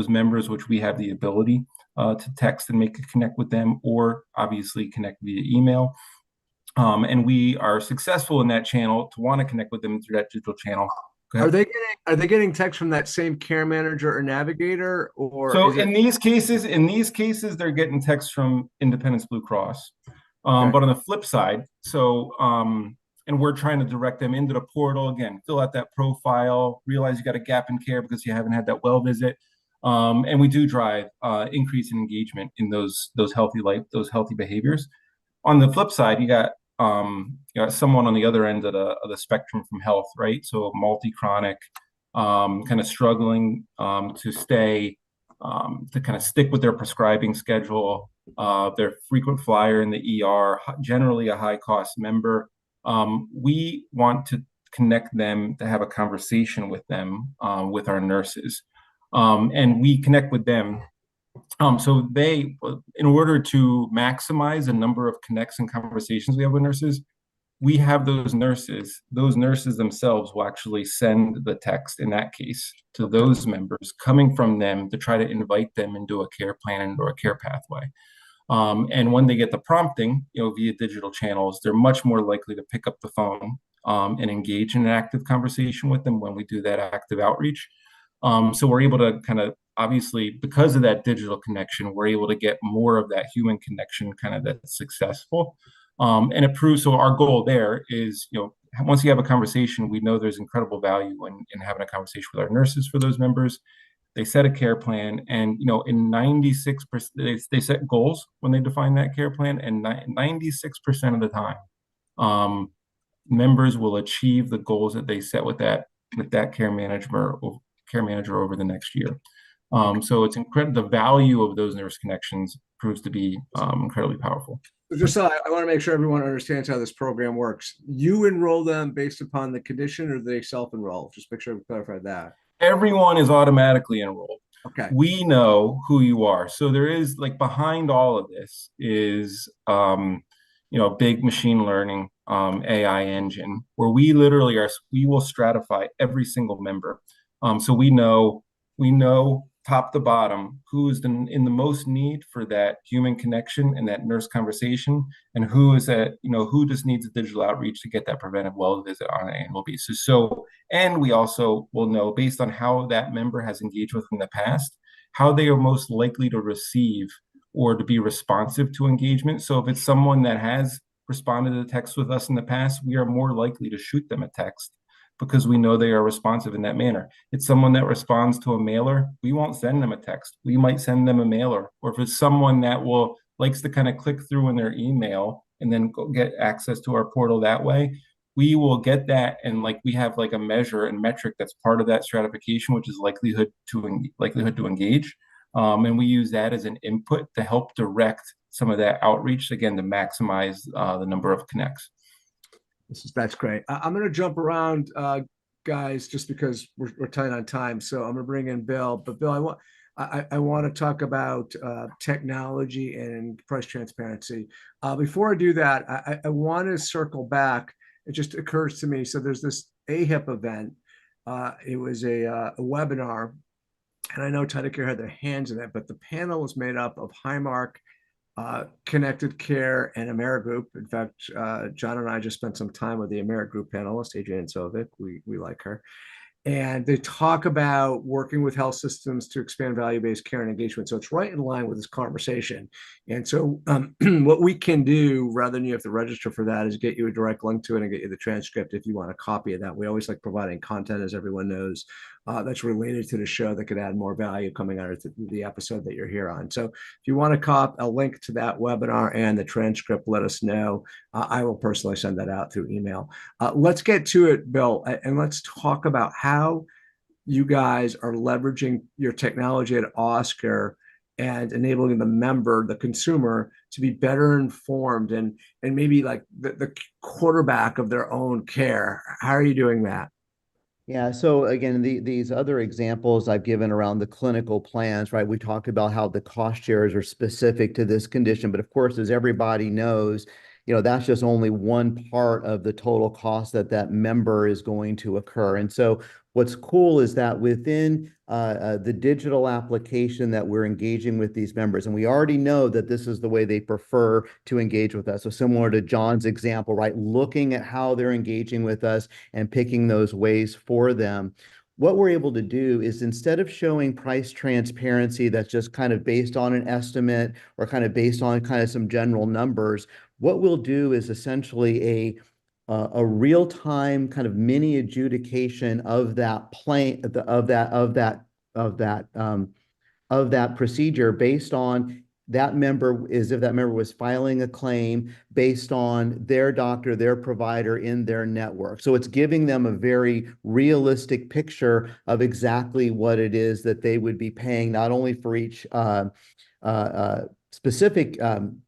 members which we have the ability to text and make a connect with them, or obviously connect via email. And we are successful in that channel to want to connect with them through that digital channel. Are they getting text from that same care manager or navigator, or so in these cases, they're getting text from Independence Blue Cross. Okay. But on the flip side, and we're trying to direct them into the portal again, fill out that profile, realize you got a gap in care because you haven't had that well visit. And we do drive increase in engagement in those healthy behaviors. On the flip side, you got someone on the other end of the spectrum from health, right? So multi-chronic, kind of struggling to stay, to kind of stick with their prescribing schedule, their frequent flyer in the ER, generally a high-cost member. We want to connect them, to have a conversation with them, with our nurses. And we connect with them. So they, in order to maximize the number of connects and conversations we have with nurses, we have those nurses themselves will actually send the text in that case to those members, coming from them to try to invite them into a care plan and or a care pathway. And when they get the prompting, via digital channels, they're much more likely to pick up the phone and engage in an active conversation with them when we do that active outreach. So we're able to kind of, obviously, because of that digital connection, we're able to get more of that human connection kind of that's successful. And it proves, so our goal there is, once you have a conversation, we know there's incredible value in having a conversation with our nurses for those members. They set a care plan, and in 96%, they set goals when they define that care plan, and 96% of the time, members will achieve the goals that they set with that care manager care manager over the next year. So it's incredible. The value of those nurse connections proves to be incredibly powerful. Just so I want to make sure everyone understands how this program works. You enroll them based upon the condition, or do they self-enroll? Just make sure we clarify that. Everyone is automatically enrolled. Okay. We know who you are. So there is, like, behind all of this is big machine learning AI engine where we literally we will stratify every single member. So we know top to bottom who is in the most need for that human connection and that nurse conversation, and who just needs a digital outreach to get that preventive well visit on an annual basis. So, and we also will know, based on how that member has engaged with in the past, how they are most likely to receive or to be responsive to engagement. So if it's someone that has responded to text with us in the past, we are more likely to shoot them a text because we know they are responsive in that manner. It's someone that responds to a mailer, we won't send them a text. We might send them a mailer. Or if it's someone that likes to kind of click through in their email and then go get access to our portal that way, we will get that. And we have a measure and metric that's part of that stratification, which is likelihood to engage. And we use that as an input to help direct some of that outreach, again, to maximize the number of connects. That's great. I'm going to jump around, guys, just because we're tight on time. So I'm going to bring in Bill. But Bill, I want to talk about technology and price transparency. Before I do that, I want to circle back. It just occurs to me. So there's this AHIP event. It was a webinar, and I know TytoCare had their hands in it, but the panel was made up of Highmark, Connected Care, and AmeriGroup. In fact, John and I just spent some time with the AmeriGroup panelist, Adrienne Sovic. We like her. And they talk about working with health systems to expand value-based care and engagement. So it's right in line with this conversation. And so what we can do, rather than you have to register for that, is get you a direct link to it and get you the transcript if you want a copy of that. We always like providing content, as everyone knows, that's related to the show that could add more value coming out of the episode that you're here on. So if you want to cop a link to that webinar and the transcript, let us know. I will personally send that out through email. Let's get to it, Bill, and let's talk about how you guys are leveraging your technology at Oscar and enabling the member, the consumer, to be better informed and maybe like the quarterback of their own care. How are you doing that? Yeah, so again, these other examples I've given around the clinical plans, right? We talked about how the cost shares are specific to this condition, but of course, as everybody knows, that's just only one part of the total cost that member is going to occur. And so what's cool is that within the digital application that we're engaging with these members, and we already know that this is the way they prefer to engage with us. So similar to John's example, right? Looking at how they're engaging with us and picking those ways for them. What we're able to do is, instead of showing price transparency that's just kind of based on an estimate or kind of based on kind of some general numbers, what we'll do is essentially a real-time kind of mini adjudication of that plan, of that procedure, based on that member, as if that member was filing a claim based on their doctor, their provider in their network. So it's giving them a very realistic picture of exactly what it is that they would be paying, not only for each specific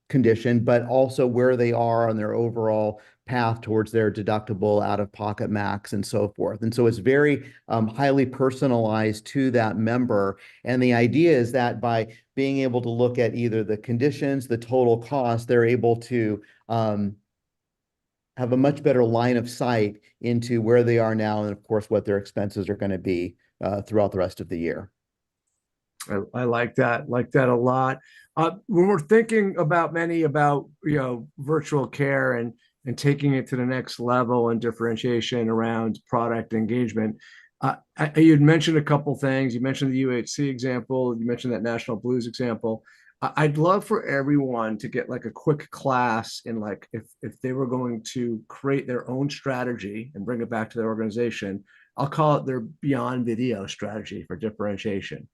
condition, but also where they are on their overall path towards their deductible, out-of-pocket max, and so forth. And so it's very highly personalized to that member. And the idea is that by being able to look at either the conditions, the total cost, they're able to have a much better line of sight into where they are now, and of course, what their expenses are going to be throughout the rest of the year. I like that a lot. When we're thinking about virtual care and taking it to the next level and differentiation around product engagement, you'd mentioned a couple things. You mentioned the UHC example. You mentioned that National Blues example. I'd love for everyone to get like a quick class in if they were going to create their own strategy and bring it back to their organization. I'll call it their beyond video strategy for differentiation.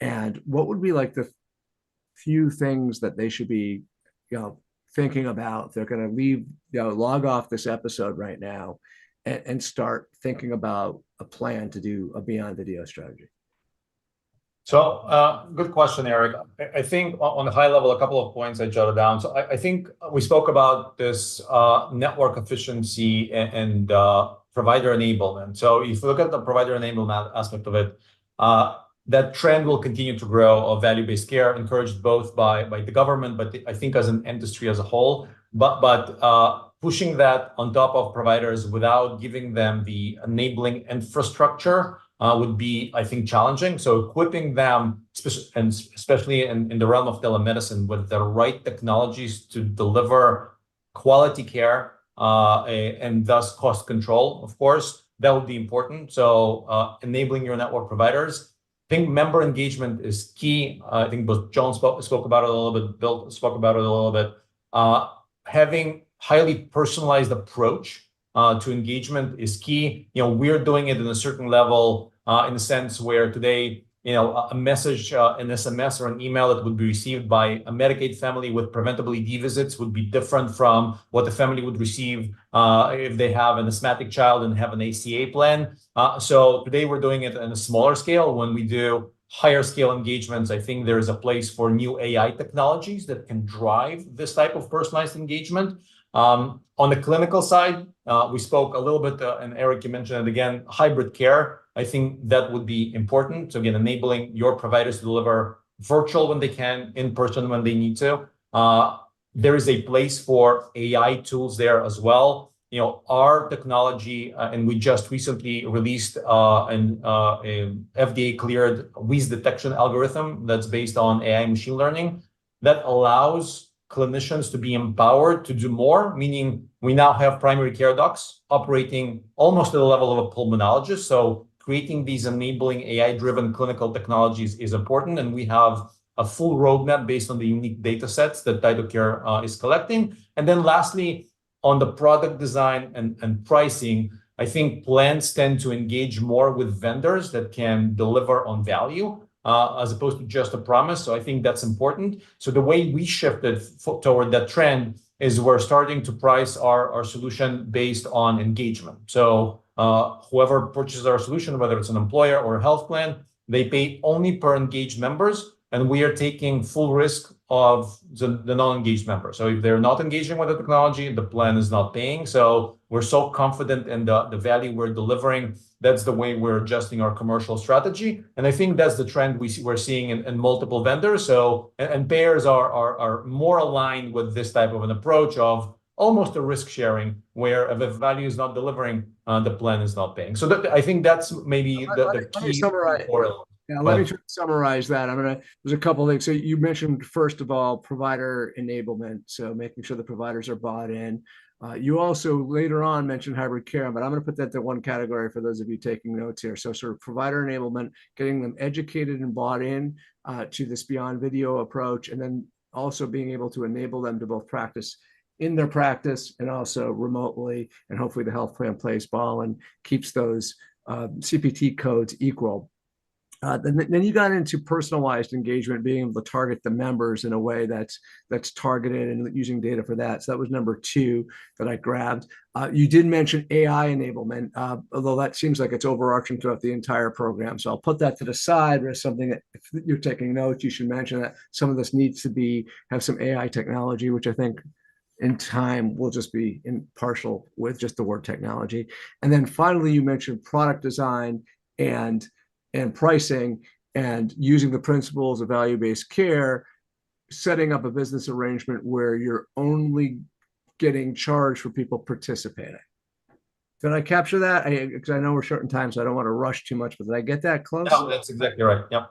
And what would be like the few things that they should be, thinking about? They're going to leave, log off this episode right now and start thinking about a plan to do a beyond video strategy. So, good question, Eric. I think on a high level, a couple of points I jotted down. So I think we spoke about this network efficiency and provider enablement. So if you look at the provider enablement aspect of it, that trend will continue to grow of value-based care, encouraged both by the government, but I think as an industry as a whole. But pushing that on top of providers without giving them the enabling infrastructure would be, I think, challenging. So equipping them, and especially in the realm of telemedicine, with the right technologies to deliver quality care and thus cost control, of course, that would be important. So enabling your network providers. I think member engagement is key. I think both John spoke about it a little bit, Bill spoke about it a little bit. Having highly personalized approach to engagement is key. We're doing it in a certain level in the sense where today, a message, an SMS or an email that would be received by a Medicaid family with preventable ED visits would be different from what the family would receive if they have an asthmatic child and have an ACA plan. So today we're doing it on a smaller scale. When we do higher scale engagements, I think there is a place for new AI technologies that can drive this type of personalized engagement. On the clinical side, we spoke a little bit, and Eric, you mentioned it again, hybrid care. I think that would be important. So again, enabling your providers to deliver virtual when they can, in person when they need to. There is a place for AI tools there as well. Our technology, and we just recently released an FDA-cleared wheeze detection algorithm that's based on AI machine learning that allows clinicians to be empowered to do more, meaning we now have primary care docs operating almost at the level of a pulmonologist. So creating these enabling AI-driven clinical technologies is important, and we have a full roadmap based on the unique data sets that TytoCare is collecting. And then lastly, on the product design and pricing, I think plans tend to engage more with vendors that can deliver on value as opposed to just a promise. So I think that's important. So the way we shifted toward that trend is we're starting to price our solution based on engagement. So whoever purchases our solution, whether it's an employer or a health plan, they pay only per engaged members, and we are taking full risk of the non-engaged members. So if they're not engaging with the technology, the plan is not paying. So we're so confident in the value we're delivering. That's the way we're adjusting our commercial strategy. And I think that's the trend we're seeing in multiple vendors. So, and payers are more aligned with this type of an approach of almost a risk sharing, where if the value is not delivering, the plan is not paying. So I think that's maybe the key. Yeah, let me try to summarize that. There's a couple of things. So you mentioned, first of all, provider enablement. So making sure the providers are bought in. You also later on mentioned hybrid care, but I'm going to put that to one category for those of you taking notes here. So sort of provider enablement, getting them educated and bought in to this beyond video approach, and then also being able to enable them to both practice in their practice and also remotely. And hopefully the health plan plays ball and keeps those CPT codes equal. Then you got into personalized engagement, being able to target the members in a way that's targeted and using data for that. So that was number 2 that I grabbed. You did mention AI enablement, although that seems like it's overarching throughout the entire program. So I'll put that to the side as something that if you're taking notes, you should mention that some of this needs to have some AI technology, which I think in time will just be impartial with just the word technology. And then finally, you mentioned product design and pricing, and using the principles of value-based care, setting up a business arrangement where you're only getting charged for people participating. Did I capture that? Because I know we're short in time, so I don't want to rush too much, but did I get that close? No, that's exactly right. Yep.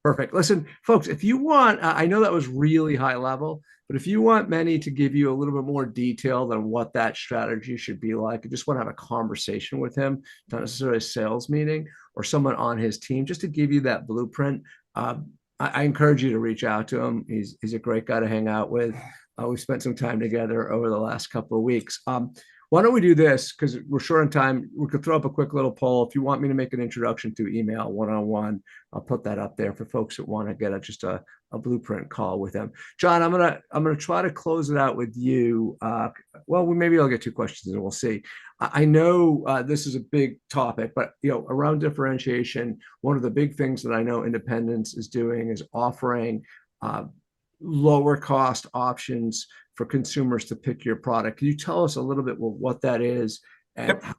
Perfect. Listen, folks, if you want, I know that was really high level, but if you want Meni to give you a little bit more detail than what that strategy should be like, I just want to have a conversation with him, not necessarily a sales meeting, or someone on his team, just to give you that blueprint. I encourage you to reach out to him. He's a great guy to hang out with. We've spent some time together over the last couple of weeks. Why don't we do this? Because we're short on time. We could throw up a quick little poll. If you want me to make an introduction through email one-on-one, I'll put that up there for folks that want to get just a blueprint call with them. John, I'm gonna try to close it out with you. Well, maybe I'll get two questions and we'll see. I know this is a big topic, but around differentiation, one of the big things that I know Independence is doing is offering lower cost options for consumers to pick your product. Can you tell us a little bit what that is and Yep. how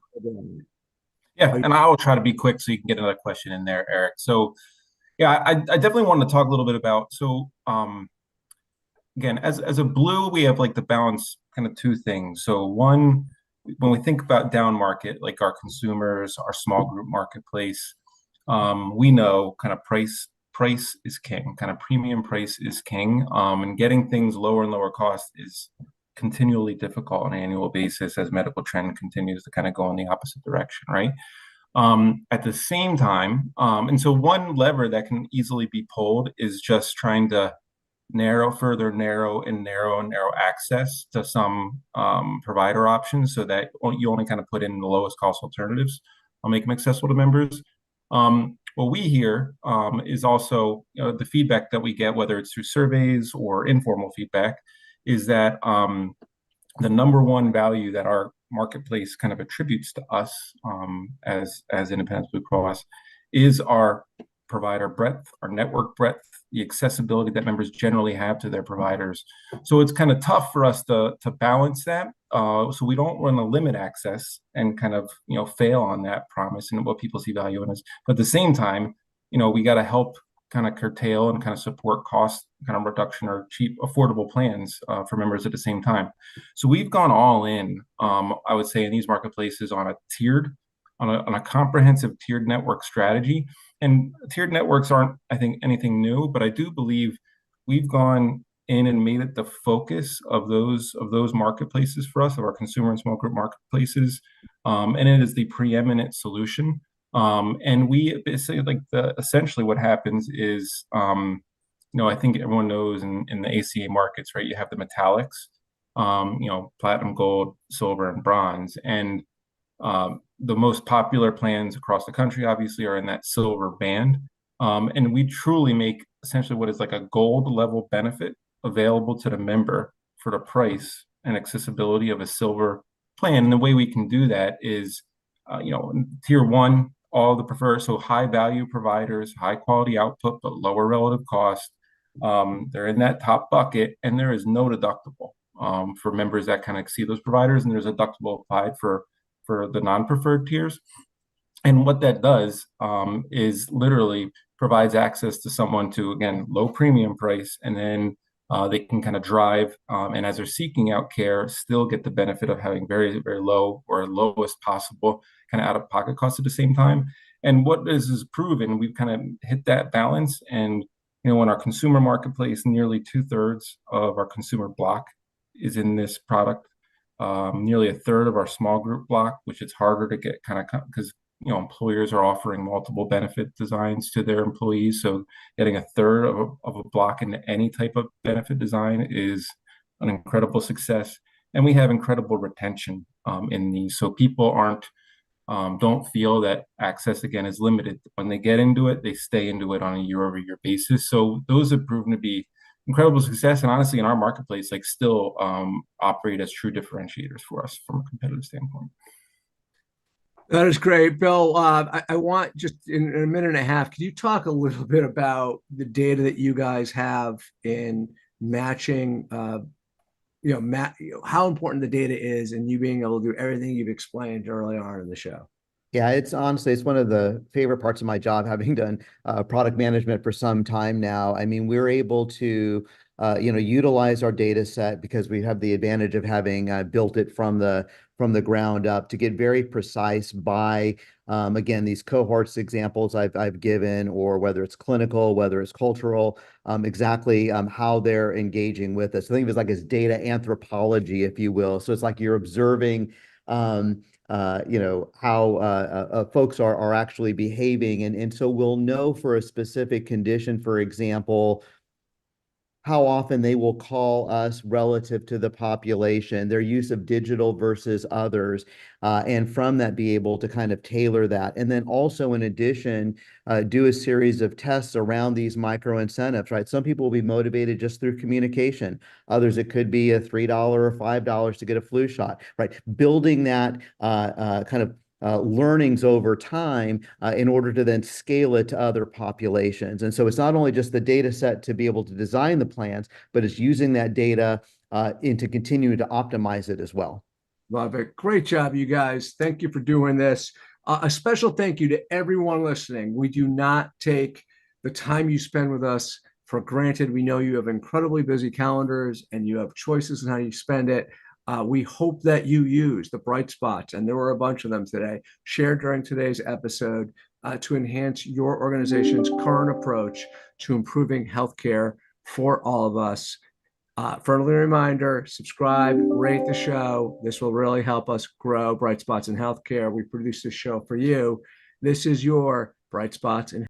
Yeah, and I will try to be quick so you can get another question in there, Eric. So yeah, I definitely wanted to talk a little bit about, so again, as a Blue, we have like the balance kind of two things. So one, when we think about down market, like our consumers, our small group marketplace, we know kind of price is king, kind of premium price is king, and getting things lower and lower cost is continually difficult on an annual basis as medical trend continues to kind of go in the opposite direction, right? At the same time, and so one lever that can easily be pulled is just trying to further narrow access to some provider options so that you only kind of put in the lowest cost alternatives. I'll make them accessible to members. What we hear is also the feedback that we get, whether it's through surveys or informal feedback, is that the number one value that our marketplace kind of attributes to us as Independence Blue Cross is our provider breadth, our network breadth, the accessibility that members generally have to their providers. So it's kind of tough for us to balance that. So we don't want to limit access and kind of fail on that promise and what people see value in us. But at the same time, we got to help kind of curtail and kind of support cost kind of reduction or cheap, affordable plans for members at the same time. So we've gone all in, I would say, in these marketplaces on a comprehensive tiered network strategy. And tiered networks aren't, I think, anything new, but I do believe we've gone in and made it the focus of those marketplaces for us, of our consumer and small group marketplaces, and it is the preeminent solution. And we say essentially what happens is, I think everyone knows in the ACA markets, right? You have the metallics, platinum, gold, silver, and bronze, and the most popular plans across the country obviously are in that silver band. And we truly make essentially what is like a gold level benefit available to the member for the price and accessibility of a silver plan. And the way we can do that is, tier one, all the preferred, so high value providers, high quality output, but lower relative cost. They're in that top bucket, and there is no deductible for members that kind of exceed those providers, and there's a deductible applied for the non-preferred tiers. And what that does is literally provides access to someone to, again, low premium price, and then they can kind of drive, and as they're seeking out care, still get the benefit of having very, very low or lowest possible kind of out-of-pocket costs at the same time. And what this is proven, we've kind of hit that balance. And, in our consumer marketplace, nearly 2/3 of our consumer block is in this product. Nearly 1/3 of our small group block, which it's harder to get kind of because employers are offering multiple benefit designs to their employees. So getting 1/3 of a block into any type of benefit design is an incredible success. And we have incredible retention in these. So people don't feel that access again is limited. When they get into it, they stay into it on a year-over-year basis. So those have proven to be incredible success, and honestly, in our marketplace, still operate as true differentiators for us from a competitive standpoint. That is great, Bill. I want just in a minute and a half, can you talk a little bit about the data that you guys have in matching? How important the data is, and you being able to do everything you've explained early on in the show. Yeah, it's one of the favorite parts of my job, having done product management for some time now. I mean, we're able to, utilize our data set because we have the advantage of having built it from the ground up to get very precise by, again, these cohorts examples I've given, or whether it's clinical, whether it's cultural, exactly how they're engaging with us. So think of it as data anthropology, if you will. So it's like you're observing how folks are actually behaving. And so we'll know for a specific condition, for example, how often they will call us relative to the population, their use of digital versus others, and from that be able to kind of tailor that. And then also in addition, do a series of tests around these micro incentives, right? Some people will be motivated just through communication. Others, it could be a $3 or $5 to get a flu shot, right? Building that kind of learnings over time in order to then scale it to other populations. And so it's not only just the data set to be able to design the plans, but it's using that data into continuing to optimize it as well. Love it. Great job, you guys. Thank you for doing this. A special thank you to everyone listening. We do not take the time you spend with us for granted. We know you have incredibly busy calendars and you have choices in how you spend it. We hope that you use the bright spots, and there were a bunch of them today, shared during today's episode to enhance your organization's current approach to improving healthcare for all of us. Friendly reminder, subscribe, rate the show. This will really help us grow Bright Spots in Healthcare. We produce this show for you. This is your Bright Spots in